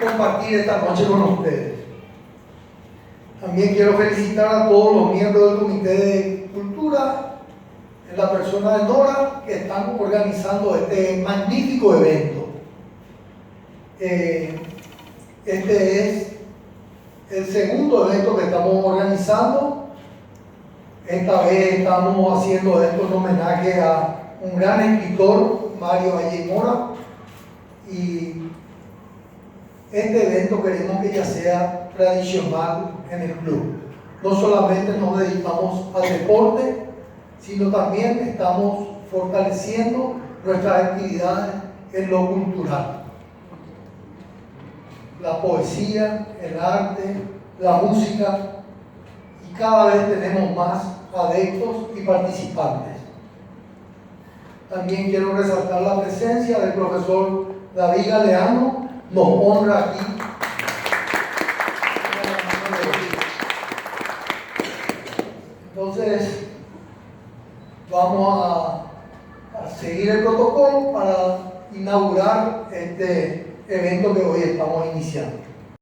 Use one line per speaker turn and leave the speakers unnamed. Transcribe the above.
compartir esta noche con ustedes. También quiero felicitar a todos los miembros del Comité de Cultura, en la persona de Nora, que están organizando este magnífico evento. Este es el segundo evento que estamos organizando. Esta vez estamos haciendo esto en homenaje a un gran escritor, Mario Valle Mora, y este evento queremos que ya sea tradicional en el club. No solamente nos dedicamos al deporte, sino también estamos fortaleciendo nuestras actividades en lo cultural. La poesía, el arte, la música, y cada vez tenemos más adeptos y participantes. También quiero resaltar la presencia del profesor David Galeano, nos honra aquí. Entonces, vamos a seguir el protocolo para inaugurar este evento que hoy estamos iniciando.